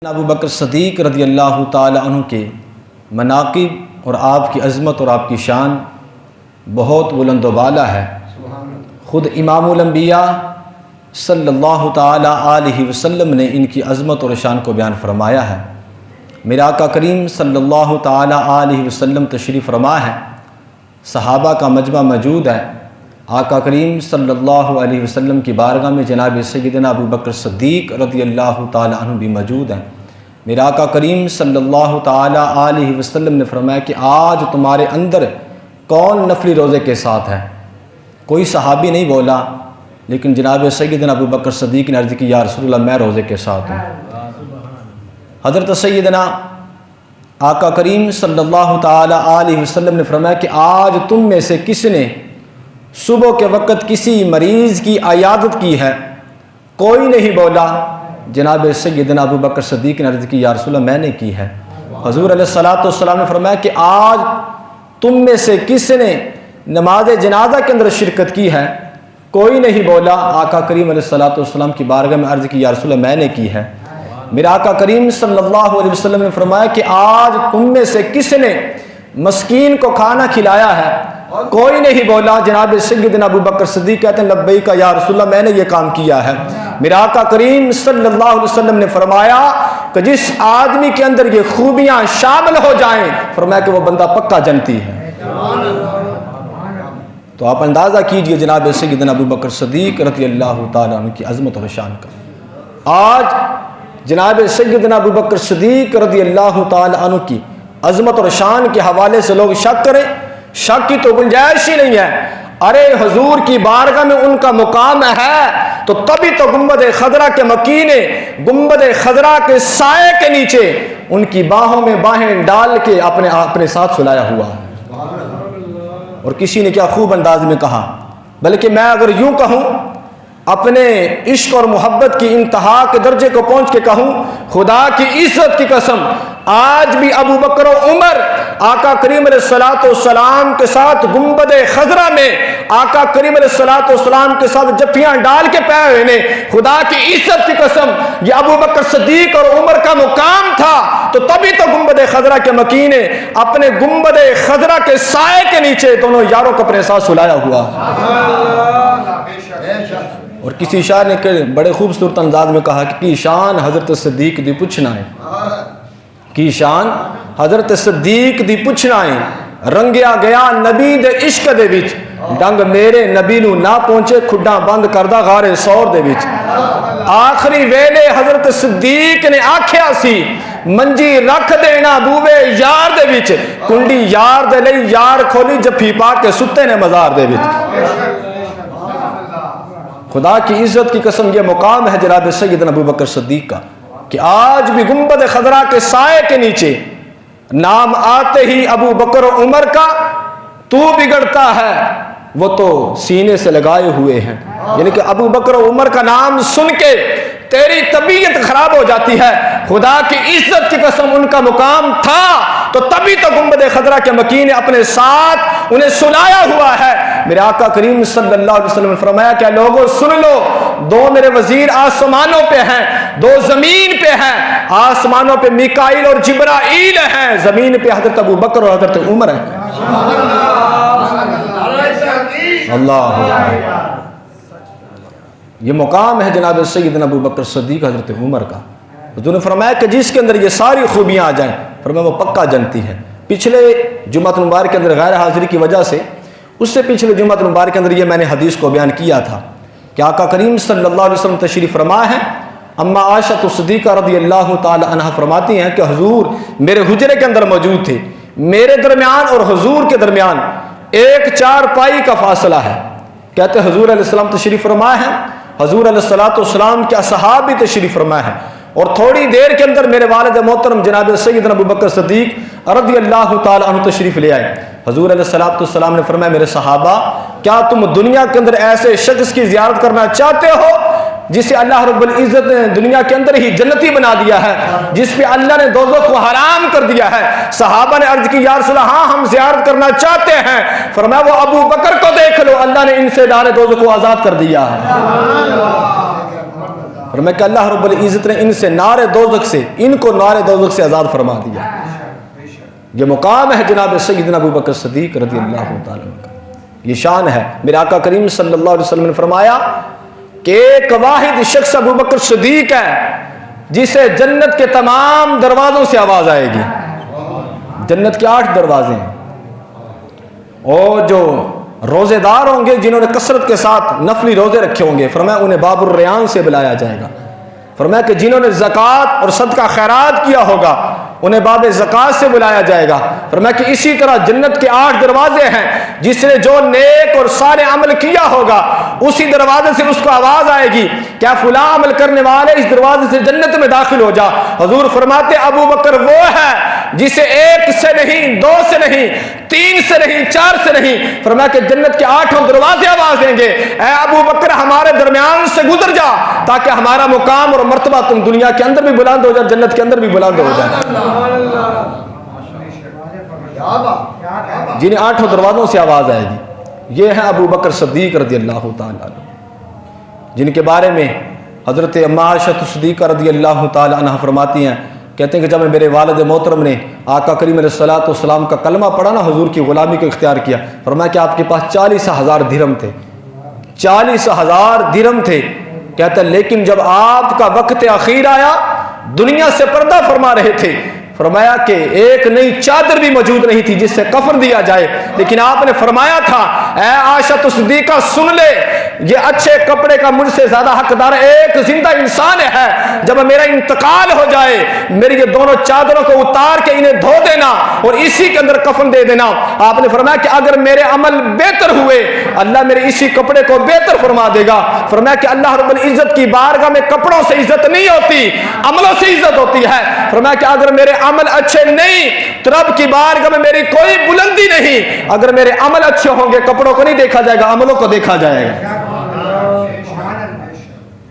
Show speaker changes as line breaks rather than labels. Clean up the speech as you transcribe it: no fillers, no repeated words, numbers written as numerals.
ابو بکر صدیق رضی اللہ تعالی عنہ کے مناقب اور آپ کی عظمت اور آپ کی شان بہت بلند و بالا ہے۔ خود امام الانبیاء صلی اللہ تعالی علیہ وسلم نے ان کی عظمت اور شان کو بیان فرمایا ہے۔ میرے آقا کریم صلی اللہ تعالی علیہ وسلم تشریف فرما ہے، صحابہ کا مجمع موجود ہے، آقا کریم صلی اللہ علیہ وسلم کی بارگاہ میں جناب سیدنا ابو بکر صدیق رضی اللہ تعالی عنہ بھی موجود ہیں۔ میرے آقا کریم صلی اللہ تعالی علیہ وسلم نے فرمایا کہ آج تمہارے اندر کون نفلی روزے کے ساتھ ہے؟ کوئی صحابی نہیں بولا، لیکن جناب سیدنا ابو بکر صدیق نے عرض کی یا رسول اللہ میں روزے کے ساتھ ہوں۔ حضرت سیدنا آقا کریم صلی اللہ تعالی علیہ وسلم نے فرمایا کہ آج تم میں سے کس نے صبح کے وقت کسی مریض کی عیادت کی ہے؟ کوئی نہیں بولا۔ جناب سیدنا ابو بکر صدیق نے عرض کی یا رسول اللہ میں نے کی ہے۔ حضور علیہ الصلوۃ والسلام نے فرمایا کہ آج تم میں سے کس نے نماز جنازہ کے اندر شرکت کی ہے؟ کوئی نہیں بولا۔ آقا کریم علیہ الصلوۃ والسلام کی بارگاہ میں عرض کی یا رسول اللہ میں نے کی ہے۔ میرا آقا کریم صلی اللہ علیہ وسلم نے فرمایا کہ آج تم میں سے کس نے مسکین کو کھانا کھلایا ہے؟ کوئی نہیں بولا۔ جناب سیدنا ابو بکر صدیق کہتے ہیں لبیک یا رسول اللہ میں نے یہ کام کیا ہے۔ میرا آقا کریم صلی اللہ علیہ وسلم نے فرمایا کہ جس آدمی کے اندر یہ خوبیاں شامل ہو جائیں، فرمایا کہ وہ بندہ پکا جنتی ہے۔ تو آپ اندازہ کیجئے جناب سیدنا ابو بکر صدیق رضی اللہ تعالیٰ عنہ کی عظمت اور شان کا۔ آج جناب سیدنا ابو بکر صدیق رضی اللہ تعالیٰ عنہ کی عظمت اور شان کے حوالے سے لوگ شک کریں، شک کی تو گنجائش ہی نہیں ہے۔ ارے حضور کی بارگاہ میں ان کا مقام ہے تو تبھی تو گنبد خضرا کے مکینے گنبد خضرا کے سائے کے نیچے ان کی باہوں میں باہیں ڈال کے اپنے ساتھ سلایا ہوا ہے۔ اور کسی نے کیا خوب انداز میں کہا، بلکہ میں اگر یوں کہوں اپنے عشق اور محبت کی انتہا کے درجے کو پہنچ کے کہوں، خدا کی عزت کی قسم آج بھی ابو بکر و عمر آقا کریم علیہ الصلوۃ والسلام کے ساتھ گنبد خضرا میں آقا کریم علیہ الصلوۃ والسلام کے ساتھ جفیاں ڈال کے پے ہوئے نے۔ خدا کی عزت کی قسم یہ ابو بکر صدیق اور عمر کا مقام تھا تو تبھی تو گنبد خضرا کے مکینے اپنے گنبد خضرا کے سائے کے نیچے دونوں یاروں کو اپنے ساتھ سلایا ہوا۔ اور کسی شاعر نے بڑے خوبصورت انداز میں کہا کہ کی شان حضرت صدیق دی پوچھنا ہے، کی شان حضرت صدیق دی پوچھنا ہے۔ رنگیا گیا نبی دے عشق دے وچ، ڈنگ میرے نبی نو نہ پہنچے کھڈاں بند کردہ غار سور دے وچ۔ آخری ویلے حضرت صدیق نے آکھیا سی منجی رکھ دینا بوے یار دے وچ، کنڈی یار دے لئی یار کھولی جفی پا کے ستے نے مزار دے وچ۔ خدا کی عزت کی قسم یہ مقام ہے جناب سیدنا ابو بکر صدیق کا کہ آج بھی گنبد خضرا کے سائے کے نیچے نام آتے ہی ابو بکر و عمر کا تو بگڑتا ہے وہ تو سینے سے لگائے ہوئے ہیں، یعنی کہ ابو بکر و عمر کا نام سن کے تیری طبیعت خراب ہو جاتی ہے۔ خدا کی عزت کی قسم ان کا مقام تھا تو تبھی تو گنبد خضرا کے مکین نے اپنے ساتھ انہیں سلایا ہوا ہے۔ میرے آقا کریم صلی اللہ علیہ وسلم نے فرمایا کہ لوگوں سن لو، دو میرے وزیر آسمانوں پہ ہیں، دو زمین پہ ہیں۔ آسمانوں پہ میکائیل اور جبرائیل ہیں، زمین پہ حضرت ابو بکر اور حضرت عمر ہیں۔ اللہ یہ مقام ہے جناب سیدنا ابو بکر صدیق حضرت عمر کا۔ حضور نے فرمایا کہ جس کے اندر یہ ساری خوبیاں آ جائیں، فرمایا وہ پکا جنتی ہے۔ پچھلے جمعۃ المبارک کے اندر غیر حاضری کی وجہ سے اس سے پچھلے جمعۃ المبارک کے اندر یہ میں نے حدیث کو بیان کیا تھا کہ آقا کریم صلی اللہ علیہ وسلم تشریف فرما ہے۔ اما عائشہ صدیقہ رضی اللہ تعالی عنہا فرماتی ہیں کہ حضور میرے حجرے کے اندر موجود تھے، میرے درمیان اور حضور کے درمیان ایک چارپائی کا فاصلہ ہے۔ کہتے حضور علیہ السلام تشریف فرما ہے، حضور علیہ الصلوۃ والسلام کے اصحاب بھی تشریف فرما ہے، اور تھوڑی دیر کے اندر میرے والد محترم جناب سیدنا ابو بکر صدیق رضی اللہ تعالی عنہ تشریف لے آئے۔ حضور علیہ الصلوۃ والسلام نے فرمایا میرے صحابہ کیا تم دنیا کے اندر ایسے شخص کی زیارت کرنا چاہتے ہو جسے اللہ رب العزت نے دنیا کے اندر ہی جنتی بنا دیا ہے، جس پہ اللہ نے دوزخ کو حرام کر دیا ہے؟ صحابہ نے عرض کی یا رسول اللہ ہاں ہم زیارت کرنا چاہتے ہیں۔ فرمایا وہ ابو بکر کو دیکھ لو، اللہ نے ان سے دار دوزخ کو آزاد کر دیا ہے۔ فرمایا کہ اللہ رب العزت نے ان سے نار دوزخ سے، ان کو نار دوزخ سے آزاد فرما دیا۔ یہ مقام ہے جناب سیدنا ابو بکر صدیق رضی اللہ تعالیٰ عنہ کا، یہ شان ہے۔ میرے آقا کریم صلی اللہ علیہ وسلم نے فرمایا کہ ایک واحد شخص ابو بکر صدیق ہے جسے جنت کے تمام دروازوں سے آواز آئے گی۔ جنت کے 8 دروازے ہیں، اور جو روزے دار ہوں گے جنہوں نے کثرت کے ساتھ نفلی روزے رکھے ہوں گے، فرمایا انہیں باب الریان سے بلایا جائے گا۔ فرمایا کہ جنہوں نے زکوٰۃ اور صدقہ خیرات کیا ہوگا انہیں باب زکوٰۃ سے بلایا جائے گا۔ فرمایا کہ اسی طرح جنت کے 8 دروازے ہیں، جس نے جو نیک اور صالح عمل کیا ہوگا اسی دروازے سے اس کو آواز آئے گی، کیا فلاں عمل کرنے والے اس دروازے سے جنت میں داخل ہو جا۔ حضور فرماتے ابو بکر وہ ہے جسے 1 سے نہیں، 2 سے نہیں، 3 سے نہیں، 4 سے نہیں، فرمایا کہ جنت کے 8 دروازے آواز دیں گے، اے ابو بکر ہمارے درمیان سے گزر جا تاکہ ہمارا مقام اور مرتبہ تم دنیا کے اندر بھی بلند ہو جائے، جنت کے اندر بھی بلند ہو جائے۔ جنہیں 8 دروازوں سے آواز آئے گی، یہ ہے ابو بکر صدیق رضی اللہ تعالیٰ عنہ، جن کے بارے میں حضرت عائشہ صدیقہ رضی اللہ تعالیٰ عنہ فرماتی ہیں، کہتے ہیں کہ جب میرے والد محترم نے آقا کریم علیہ الصلوۃ والسلام کا کلمہ پڑھا نا، حضور کی غلامی کو اختیار کیا، فرمایا کہ آپ کے پاس 40,000 درہم تھے، 40,000 درہم تھے۔ کہتا ہے لیکن جب آپ کا وقت اخیر آیا، دنیا سے پردہ فرما رہے تھے، فرمایا کہ ایک نئی چادر بھی موجود نہیں تھی جس سے کفن دیا جائے، لیکن آپ نے فرمایا تھا اے عائشہ صدیقہ سن لے، یہ اچھے کپڑے کا مجھ سے زیادہ حقدار ایک زندہ انسان ہے، جب میرا انتقال ہو جائے میری یہ دونوں چادروں کو اتار کے انہیں دھو دینا اور اسی کے اندر کفن دے دینا۔ آپ نے فرمایا کہ اگر میرے عمل بہتر ہوئے اللہ میرے اسی کپڑے کو بہتر فرما دے گا۔ فرمایا کہ اللہ رب العزت کی بارگاہ میں کپڑوں سے عزت نہیں ہوتی، عملوں سے عزت ہوتی ہے۔ فرمایا کہ اگر میرے عمل اچھے نہیں تو رب کی بارگاہ میں میری کوئی بلندی نہیں، اگر میرے عمل اچھے ہوں گے کپڑوں کو نہیں دیکھا جائے گا، عملوں کو دیکھا جائے گا۔